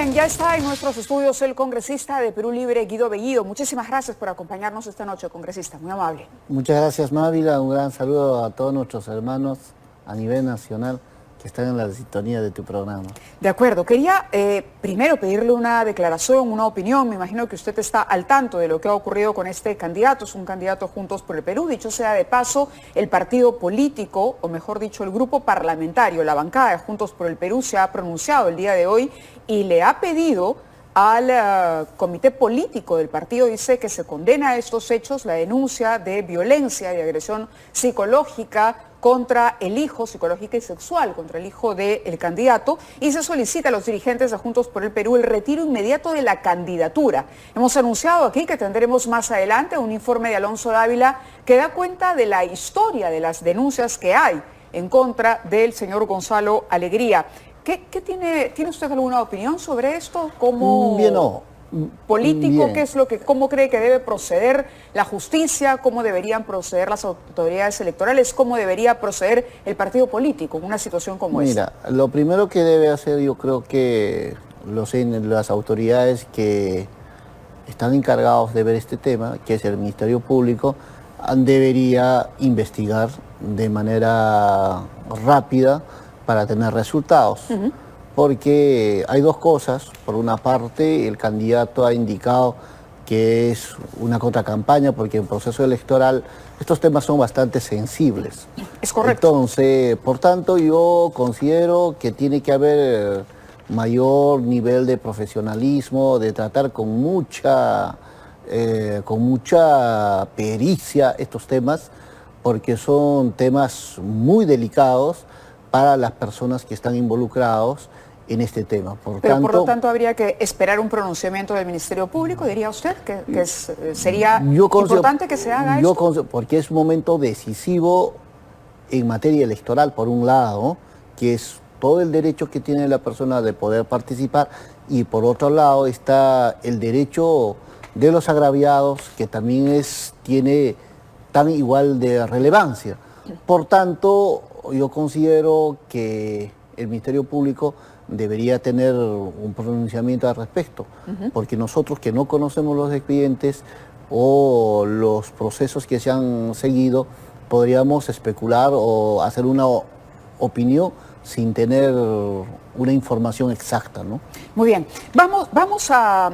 bien, ya está en nuestros estudios el congresista de Perú Libre, Guido Bellido. Muchísimas gracias por acompañarnos esta noche, congresista. Muy amable. Muchas gracias, Mávila. Un gran saludo a todos nuestros hermanos a nivel nacional que están en la sintonía de tu programa. De acuerdo. Quería primero pedirle una declaración, una opinión. Me imagino que usted está al tanto de lo que ha ocurrido con este candidato. Es un candidato Juntos por el Perú. Dicho sea de paso, el partido político, o mejor dicho, el grupo parlamentario, la bancada de Juntos por el Perú, se ha pronunciado el día de hoy y le ha pedido al comité político del partido, dice que se condena estos hechos, la denuncia de violencia, de agresión psicológica contra el hijo, psicológica y sexual, contra el hijo del candidato, y se solicita a los dirigentes de Juntos por el Perú el retiro inmediato de la candidatura. Hemos anunciado aquí que tendremos más adelante un informe de Alonso Dávila que da cuenta de la historia de las denuncias que hay en contra del señor Gonzalo Alegría. ¿Qué tiene usted alguna opinión sobre esto? ¿Cómo político, bien. cómo cree que debe proceder la justicia? ¿Cómo deberían proceder las autoridades electorales? ¿Cómo debería proceder el partido político en una situación como esta? Mira, lo primero que debe hacer, yo creo que las autoridades que están encargados de ver este tema, que es el Ministerio Público, debería investigar de manera rápida para tener resultados. Porque hay dos cosas. Por una parte, el candidato ha indicado que es una contracampaña, porque en proceso electoral estos temas son bastante sensibles. Es correcto. Entonces, por tanto, yo considero que tiene que haber mayor nivel de profesionalismo, de tratar con mucha pericia estos temas, porque son temas muy delicados para las personas que están involucrados en este tema. Por lo tanto, habría que esperar un pronunciamiento del Ministerio Público, diría usted, sería importante que se haga esto. Porque es un momento decisivo en materia electoral, por un lado, que es todo el derecho que tiene la persona de poder participar, y por otro lado está el derecho de los agraviados, que también tiene tan igual de relevancia. Por tanto, yo considero que el Ministerio Público debería tener un pronunciamiento al respecto, porque nosotros que no conocemos los expedientes o los procesos que se han seguido, podríamos especular o hacer una opinión sin tener una información exacta, ¿no? Muy bien, vamos a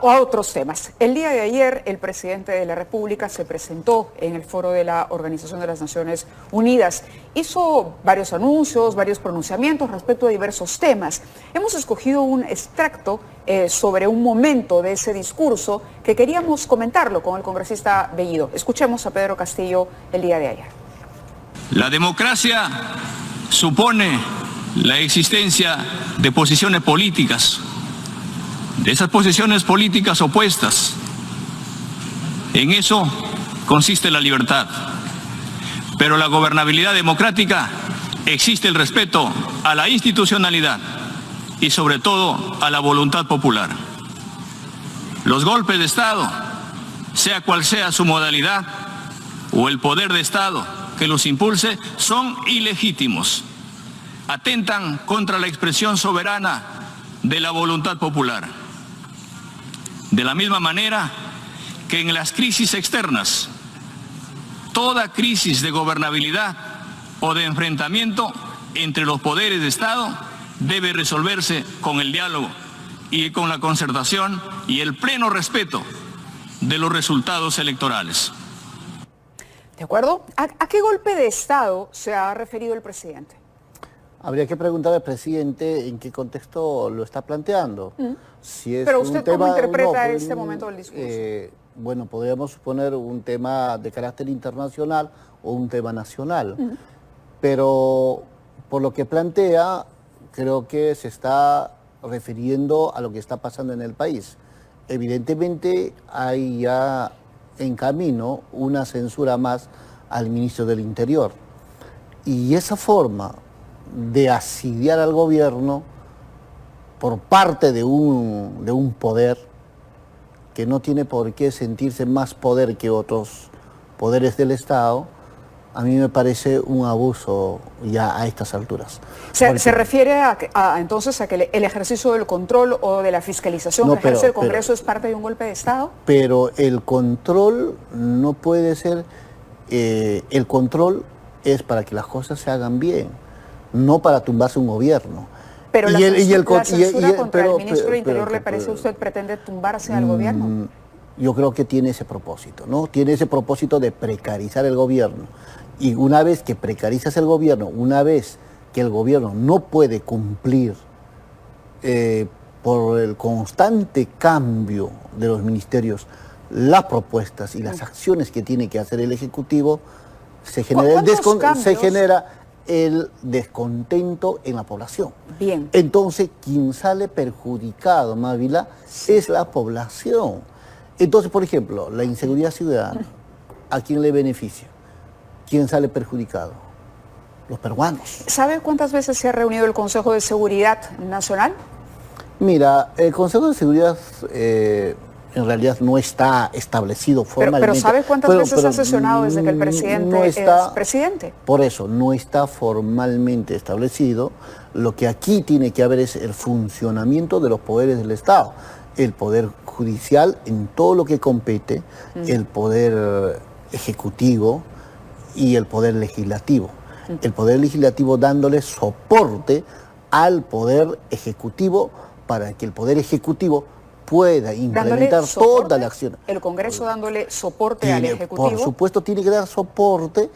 otros temas. El día de ayer el presidente de la República se presentó en el foro de la Organización de las Naciones Unidas. Hizo varios anuncios, varios pronunciamientos respecto a diversos temas. Hemos escogido un extracto sobre un momento de ese discurso que queríamos comentarlo con el congresista Bellido. Escuchemos a Pedro Castillo el día de ayer. La democracia supone la existencia de posiciones políticas, de esas posiciones políticas opuestas. En eso consiste la libertad. Pero la gobernabilidad democrática existe el respeto a la institucionalidad y sobre todo a la voluntad popular. Los golpes de Estado, sea cual sea su modalidad, o el poder de Estado que los impulse, son ilegítimos. Atentan contra la expresión soberana de la voluntad popular. De la misma manera que en las crisis externas, toda crisis de gobernabilidad o de enfrentamiento entre los poderes de Estado debe resolverse con el diálogo y con la concertación y el pleno respeto de los resultados electorales. ¿De acuerdo? ¿A qué golpe de Estado se ha referido el presidente? Habría que preguntar al presidente en qué contexto lo está planteando. Si es Pero usted, un tema, ¿cómo interpreta este momento del discurso? Bueno, podríamos suponer un tema de carácter internacional o un tema nacional. Pero por lo que plantea, creo que se está refiriendo a lo que está pasando en el país. Evidentemente hay ya en camino una censura más al ministro del Interior. Y esa forma de asediar al gobierno por parte de un poder que no tiene por qué sentirse más poder que otros poderes del Estado, a mí me parece un abuso ya a estas alturas. Se refiere entonces a que el ejercicio del control o de la fiscalización que ejerce el Congreso es parte de un golpe de Estado. Pero el control no puede ser, el control es para que las cosas se hagan bien, no para tumbarse un gobierno. Pero la censura contra el ministro del Interior, ¿le parece a usted pretende tumbarse al gobierno? Yo creo que tiene ese propósito, ¿no? Tiene ese propósito de precarizar el gobierno. Y una vez que precarizas el gobierno, una vez que el gobierno no puede cumplir por el constante cambio de los ministerios, las propuestas y las acciones que tiene que hacer el Ejecutivo, se genera el descontento en la población. Bien. Entonces, quien sale perjudicado, Mávila, es la población. Entonces, por ejemplo, la inseguridad ciudadana, ¿a quién le beneficia? ¿Quién sale perjudicado? Los peruanos. ¿Sabe cuántas veces se ha reunido el Consejo de Seguridad Nacional? Mira, el Consejo de Seguridad en realidad no está establecido formalmente. Pero ¿sabe cuántas veces ha sesionado desde que el presidente es presidente? Por eso, no está formalmente establecido. Lo que aquí tiene que haber es el funcionamiento de los poderes del Estado. El poder judicial en todo lo que compete, el poder ejecutivo y el poder legislativo. El poder legislativo dándole soporte al poder ejecutivo para que el poder ejecutivo pueda implementar toda la acción. El Congreso dándole soporte al Ejecutivo. Por supuesto, tiene que dar soporte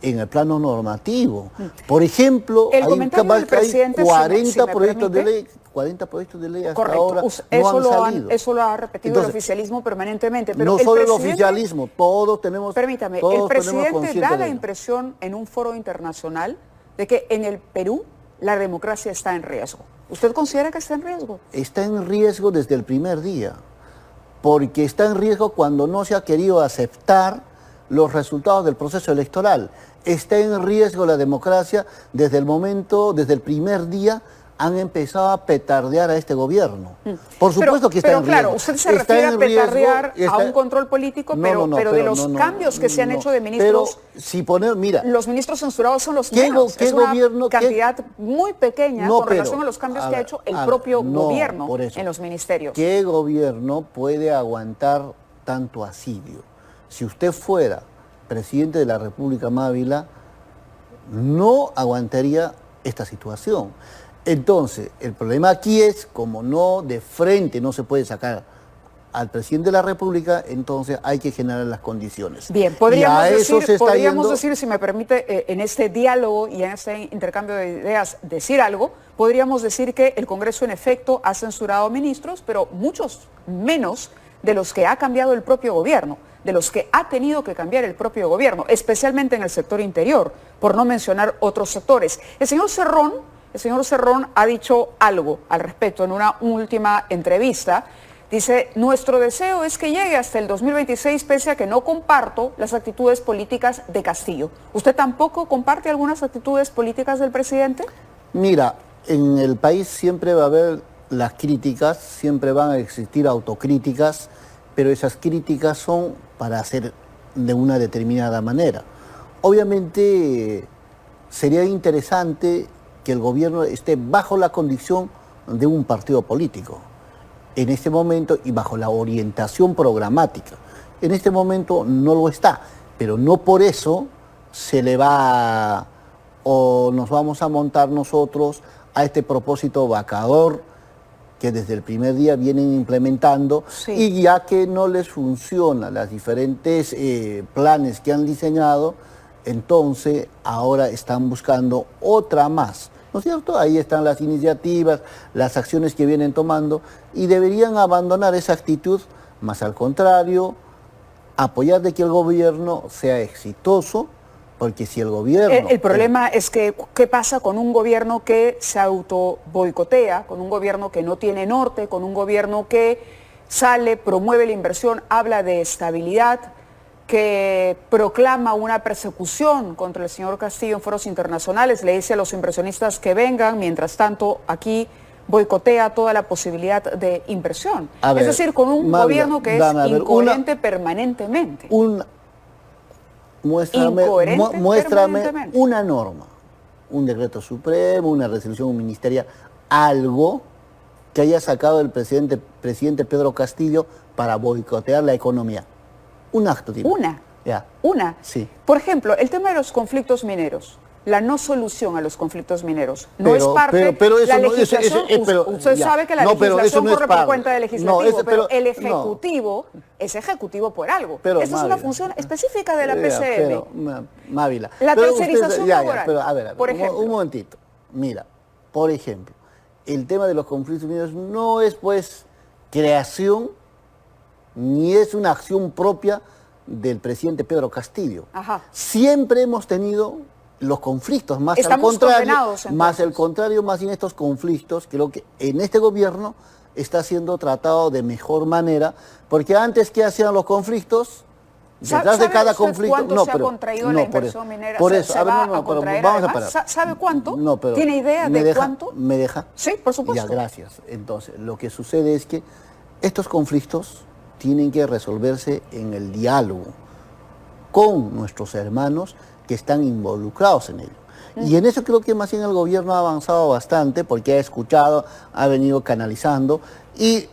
en el plano normativo. Por ejemplo, hay 40 proyectos de ley. 40 proyectos de ley hasta ahora no han salido. Eso lo ha repetido el oficialismo permanentemente. Pero no solo el oficialismo, todos tenemos. Permítame, el presidente da la impresión en un foro internacional de que en el Perú la democracia está en riesgo. ¿Usted considera que está en riesgo? Está en riesgo desde el primer día, porque está en riesgo cuando no se ha querido aceptar los resultados del proceso electoral. Está en riesgo la democracia desde el primer día han empezado a petardear a este gobierno. Por supuesto que está en riesgo. Pero claro, usted se refiere a petardear a un control político, pero de los cambios que se han hecho de ministros. Pero si mira, los ministros censurados son los menos. Es una cantidad muy pequeña con relación a los cambios que ha hecho el propio gobierno en los ministerios. ¿Qué gobierno puede aguantar tanto asidio? Si usted fuera presidente de la República, Mávila, no aguantaría esta situación. Entonces, el problema aquí es, como no de frente no se puede sacar al presidente de la República, entonces hay que generar las condiciones. Bien, podríamos decir, si me permite, en este diálogo y en este intercambio de ideas, decir algo, podríamos decir que el Congreso en efecto ha censurado ministros, pero muchos menos de los que ha cambiado el propio gobierno, de los que ha tenido que cambiar el propio gobierno, especialmente en el sector interior, por no mencionar otros sectores. El señor Cerrón ha dicho algo al respecto en una última entrevista. Dice, nuestro deseo es que llegue hasta el 2026, pese a que no comparto las actitudes políticas de Castillo. ¿Usted tampoco comparte algunas actitudes políticas del presidente? Mira, en el país siempre va a haber las críticas, siempre van a existir autocríticas, pero esas críticas son para hacer de una determinada manera. Obviamente sería interesante que el gobierno esté bajo la condición de un partido político en este momento y bajo la orientación programática. En este momento no lo está, pero no por eso se le va o nos vamos a montar nosotros a este propósito vacador que desde el primer día vienen implementando, y ya que no les funcionan las diferentes planes que han diseñado, entonces ahora están buscando otra más. ¿No es cierto? Ahí están las iniciativas, las acciones que vienen tomando y deberían abandonar esa actitud, más al contrario, apoyar de que el gobierno sea exitoso, porque si el gobierno... El problema es que, ¿qué pasa con un gobierno que se auto boicotea, con un gobierno que no tiene norte, con un gobierno que sale, promueve la inversión, habla de estabilidad, que proclama una persecución contra el señor Castillo en foros internacionales, le dice a los inversionistas que vengan, mientras tanto aquí boicotea toda la posibilidad de inversión? Es decir, con un gobierno que es incoherente permanentemente. Incoherente muéstrame permanentemente. una norma, un decreto supremo, una resolución ministerial, algo que haya sacado el presidente Pedro Castillo para boicotear la economía. Un acto, tipo. Ya. Una. Sí. Por ejemplo, el tema de los conflictos mineros, la no solución a los conflictos mineros, no es parte pero eso la no, legislación. Usted ya. sabe que la No, pero eso legislación no es corre por parte. cuenta del legislativo, No, pero el no. ejecutivo es ejecutivo por algo. Pero, Esa es una Mávila, función específica de la ya, PCM. pero, Mávila. La Pero tercerización laboral, pero a ver, por ejemplo. un momentito. Mira, por ejemplo, el tema de los conflictos mineros no es pues creación ni es una acción propia del presidente Pedro Castillo. Ajá. Siempre hemos tenido los conflictos, más Estamos al contrario, condenados, entonces. más en estos conflictos, creo que en este gobierno está siendo tratado de mejor manera, porque antes, ¿qué hacían los conflictos? Detrás de cada usted conflicto, cuánto se ha contraído la inversión minera? Por ¿Se- eso, se a ver, va no, a pero contraer vamos a además? parar. ¿Sabe cuánto? No, pero ¿Tiene idea ¿me de deja? cuánto? ¿Me deja? Sí, por supuesto. Ya, gracias. Entonces, lo que sucede es que estos conflictos tienen que resolverse en el diálogo con nuestros hermanos que están involucrados en ello. Y en eso creo que más bien el gobierno ha avanzado bastante porque ha escuchado, ha venido canalizando y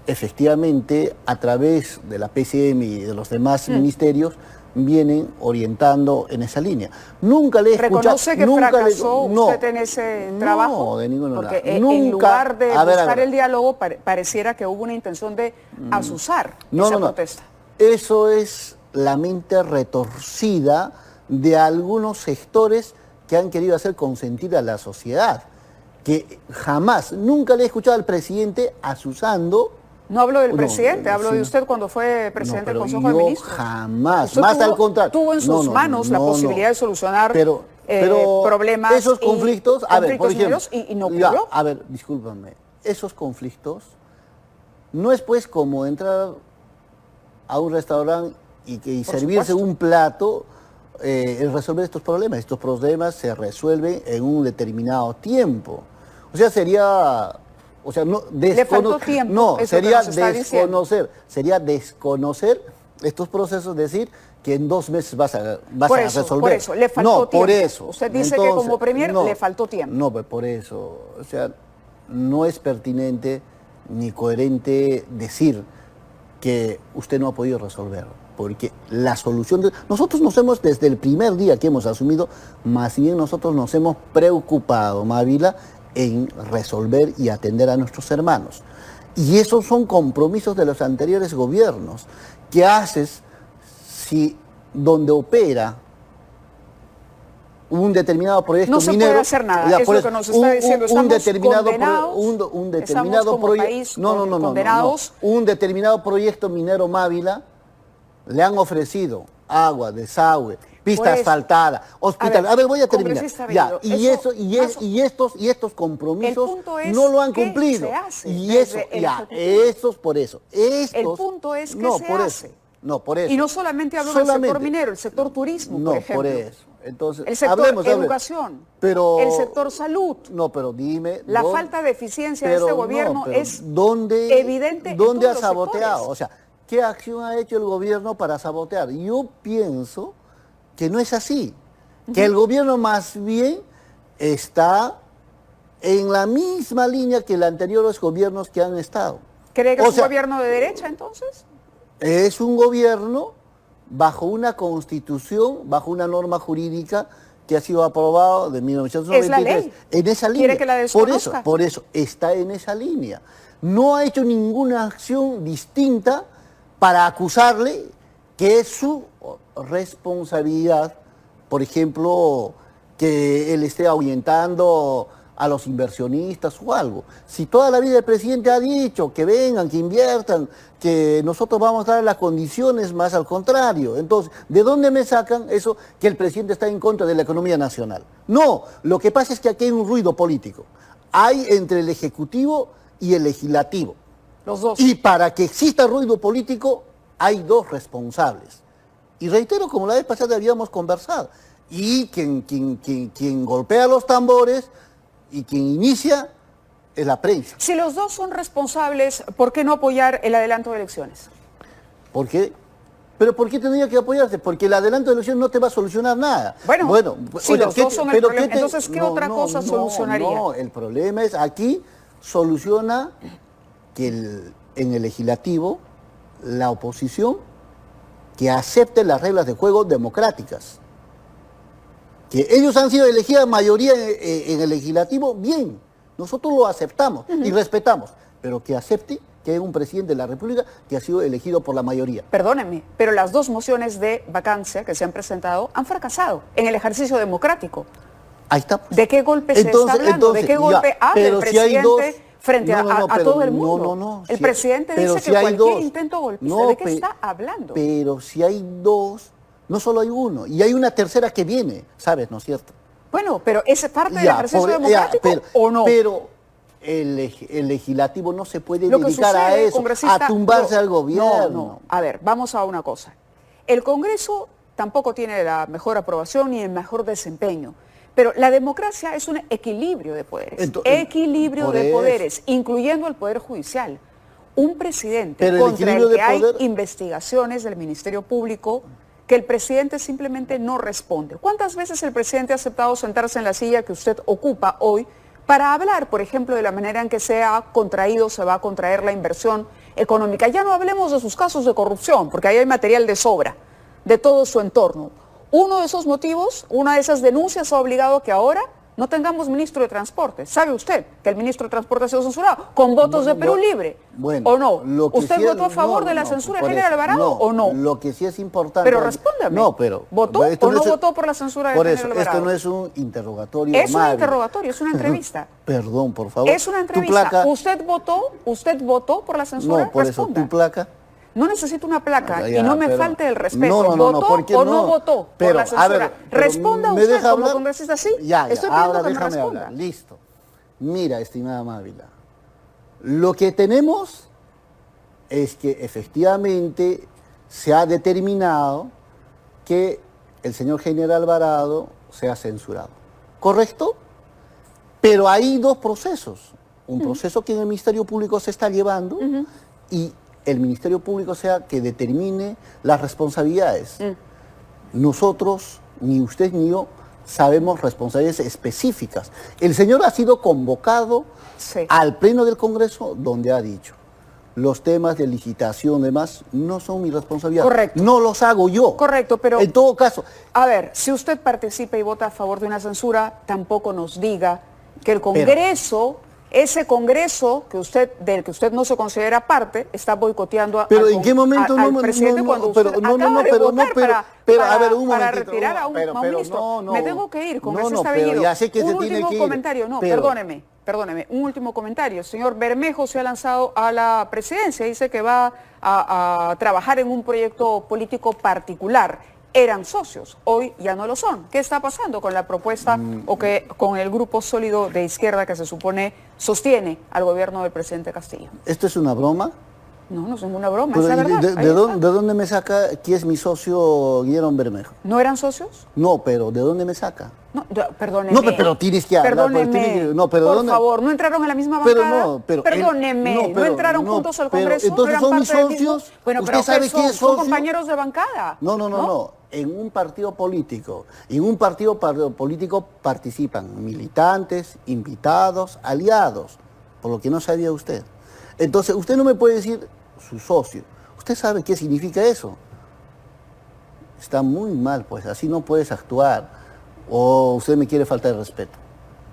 efectivamente a través de la PCM y de los demás ministerios vienen orientando en esa línea. Nunca le he escuchado... ¿Reconoce que nunca fracasó no, usted en ese trabajo? No, de ninguna manera. Porque Nunca, en lugar de a ver, buscar el diálogo, pareciera que hubo una intención de azuzar esa protesta. Eso es la mente retorcida de algunos sectores que han querido hacer consentir a la sociedad. Que jamás, nunca le he escuchado al presidente azuzando. No hablo del No, presidente, hablo sí. de usted cuando fue presidente del pero Consejo de yo Ministros. jamás, Usted más tuvo- al contrario. Tuvo en sus manos la posibilidad de solucionar pero problemas esos conflictos, a ver, por ejemplo, mineros y no ya, ocurrió. a ver, discúlpame, esos conflictos no es pues como entrar a un restaurante y Por servirse supuesto. un plato, resolver estos problemas. Estos problemas se resuelven en un determinado tiempo. O sea, sería... O sea, no, Le faltó tiempo, no, es lo que sería nos está diciendo. desconocer estos procesos, decir que en 2 meses vas a resolver. Por eso, le faltó no, por tiempo. eso. Usted dice que como premier le faltó tiempo. No, pues por eso. O sea, no es pertinente ni coherente decir que usted no ha podido resolver. Porque la solución... Nosotros nos hemos, desde el primer día que hemos asumido, más bien nosotros nos hemos preocupado, Mávila, en resolver y atender a nuestros hermanos. Y esos son compromisos de los anteriores gobiernos. ¿Qué haces si donde opera un determinado proyecto No se minero... puede hacer nada, ya, es por lo que nos está diciendo. Estamos condenados, un estamos determinado como proyecto... país No. condenados. Un determinado proyecto minero Mávila le han ofrecido agua, desagüe, pista Por eso. asfaltada, hospital. A ver, voy a terminar. Congresista Ya, Bellido, y estos compromisos El punto es no lo han qué cumplido. se hace Y desde eso, el ya, Ejecutivo. esos por eso. Estos, El punto es qué no, se por hace. Eso, no, por eso. Y no solamente hablo del sector minero, el sector turismo, No, por ejemplo. por eso. Entonces, El sector hablemos. educación, Pero, el sector salud. No, pero dime... La falta de eficiencia de este gobierno pero es ¿dónde, evidente en ¿Dónde ha todos los saboteado? sectores. O sea, ¿qué acción ha hecho el gobierno para sabotear? Yo pienso que no es así. Que el gobierno más bien está en la misma línea que los anteriores gobiernos que han estado. ¿Cree que O es un sea, gobierno de derecha entonces? Es un gobierno bajo una constitución, bajo una norma jurídica que ha sido aprobado de 1993. Es la ley. En esa línea. ¿Quiere que la desconozca? Por eso, está en esa línea. No ha hecho ninguna acción distinta para acusarle que es su responsabilidad, por ejemplo, que él esté ahuyentando a los inversionistas o algo. Si toda la vida el presidente ha dicho que vengan, que inviertan, que nosotros vamos a dar las condiciones, más al contrario. Entonces, ¿de dónde me sacan eso que el presidente está en contra de la economía nacional? No, lo que pasa es que aquí hay un ruido político. Hay entre el Ejecutivo y el Legislativo. Los dos. Y para que exista ruido político, hay 2 responsables. Y reitero, como la vez pasada habíamos conversado, y quien golpea los tambores y quien inicia es la prensa. Si los dos son responsables, ¿por qué no apoyar el adelanto de elecciones? ¿Por qué? pero ¿por qué tendría que apoyarse? Porque el adelanto de elección no te va a solucionar nada. Bueno, si los dos son el problema, entonces, ¿qué otra cosa solucionaría? No, el problema es aquí soluciona que en el legislativo la oposición que acepte las reglas de juego democráticas. Que ellos han sido elegidas mayoría en el legislativo, bien, nosotros lo aceptamos y respetamos, pero que acepte que hay un presidente de la República que ha sido elegido por la mayoría. Perdónenme, pero las dos mociones de vacancia que se han presentado han fracasado en el ejercicio democrático. Ahí está. ¿De qué golpe se está hablando? ¿De qué golpe habla el presidente frente a todo el mundo? El presidente dice que cualquier intento golpista, ¿de qué está hablando? Pero si hay dos, no solo hay uno, y hay una tercera que viene, ¿sabes? ¿No es cierto? Bueno, pero ¿es parte del ejercicio democrático o no? Pero el legislativo no se puede dedicar a eso, a tumbarse al gobierno. No. A ver, vamos a una cosa. El Congreso tampoco tiene la mejor aprobación ni el mejor desempeño. Pero la democracia es un equilibrio de poderes. Equilibrio de poderes, incluyendo el Poder Judicial. Un presidente contra el que hay investigaciones del Ministerio Público que el presidente simplemente no responde. ¿Cuántas veces el presidente ha aceptado sentarse en la silla que usted ocupa hoy para hablar, por ejemplo, de la manera en que se va a contraer la inversión económica? Ya no hablemos de sus casos de corrupción, porque ahí hay material de sobra, de todo su entorno. Uno de esos motivos, una de esas denuncias ha obligado a que ahora no tengamos ministro de Transporte. ¿Sabe usted que el ministro de Transporte ha sido censurado? Con votos de Perú Libre. Bueno, ¿o no? ¿Usted votó a favor de la censura de Género Alvarado o no? Lo que sí es importante... Pero respóndame. No, pero... ¿Votó o no votó por la censura de Género Alvarado? Esto no es un interrogatorio. Es un interrogatorio, es una entrevista. Perdón, por favor. Es una entrevista. ¿Usted votó por la censura? No, por Responda. eso, ¿tu placa? No necesito una placa y no me falte el respeto. ¿Votó o no votó por la censura? A ver, responda usted como congresista, sí. Estoy pidiendo ahora que me déjame responda. hablar. Listo. Mira, estimada Mávila, lo que tenemos es que efectivamente se ha determinado que el señor Género Alvarado sea censurado. ¿Correcto? Pero hay dos procesos. Un proceso que en el Ministerio Público se está llevando y el Ministerio Público sea que determine las responsabilidades. Nosotros, ni usted ni yo, sabemos responsabilidades específicas. El señor ha sido convocado al Pleno del Congreso donde ha dicho, los temas de licitación y demás no son mi responsabilidad. Correcto. No los hago yo. Correcto, pero... En todo caso... A ver, si usted participa y vota a favor de una censura, tampoco nos diga que el Congreso... Ese Congreso del que usted no se considera parte está boicoteando al presidente cuando usted acaba de votar para retirar a un ministro. Me tengo que ir, Congreso está vendido. Un último comentario, perdóneme, un último comentario. El señor Bermejo se ha lanzado a la presidencia, dice que va a trabajar en un proyecto político particular. Eran socios, hoy ya no lo son. ¿Qué está pasando con la propuesta o con el grupo sólido de izquierda que se supone sostiene al gobierno del presidente Castillo? ¿Esto es una broma? No, no es ninguna broma, es la verdad. ¿De dónde me saca quién es mi socio Guillermo Bermejo? ¿No eran socios? No, pero ¿de dónde me saca? No, perdóneme. No, pero tienes que hablar. Perdóneme, por favor, ¿no entraron a la misma bancada? Perdóneme, ¿no entraron juntos al Congreso? Entonces son mis socios. Bueno, pero son compañeros de bancada. No. En un partido político, participan militantes, invitados, aliados, por lo que no sabía usted. Entonces, usted no me puede decir su socio. ¿Usted sabe qué significa eso? Está muy mal, pues, así no puedes actuar. O usted me quiere faltar de respeto.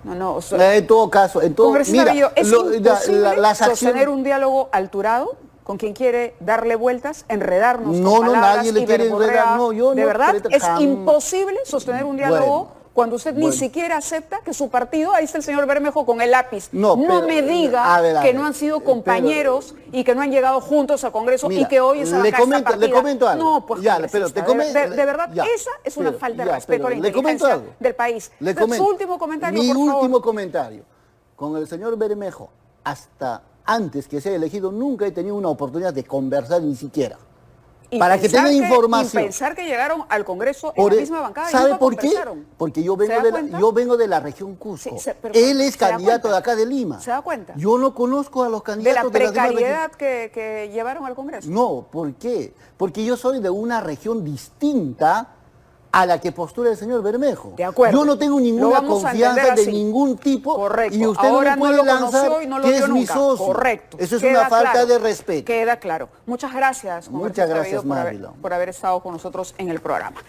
No, o sea, en todo caso, mira, ¿es imposible sostener un diálogo alturado con quien quiere darle vueltas, enredarnos con palabras nadie le quiere enredar, ¿De verdad? ¿Es imposible sostener un diálogo cuando usted ni siquiera acepta que su partido, ahí está el señor Bermejo con el lápiz, no me diga que no han sido compañeros y que no han llegado juntos al Congreso y que hoy es le comento algo. No, pues de verdad, esa es una falta de respeto a la inteligencia del país. Su último comentario, por favor. Mi último comentario. Con el señor Bermejo, hasta antes que sea elegido, nunca he tenido una oportunidad de conversar ni siquiera. Y para que pensar tengan información. Y pensar que llegaron al Congreso Por en la e- misma bancada y ¿Sabe nunca por qué? conversaron. Porque yo ¿Se da cuenta? vengo de la región Cusco. Sí, pero Él es ¿se da candidato cuenta? de acá de Lima. ¿Se da cuenta? Yo no conozco a los De la candidatos de las demás precariedad que llevaron al Congreso. No, ¿por qué? Porque yo soy de una región distinta a la que postula el señor Bermejo. De acuerdo. Yo no tengo Lo ninguna vamos a confianza entender de así. ningún tipo. Correcto. Y usted Ahora no me no puede lo conoció lanzar y no lo que vio es mi nunca. socio. Correcto. Eso es Queda una falta claro. de respeto. Queda claro. Muchas gracias, Juan Muchas García gracias, Sabido, Mávila. por haber estado con nosotros en el programa.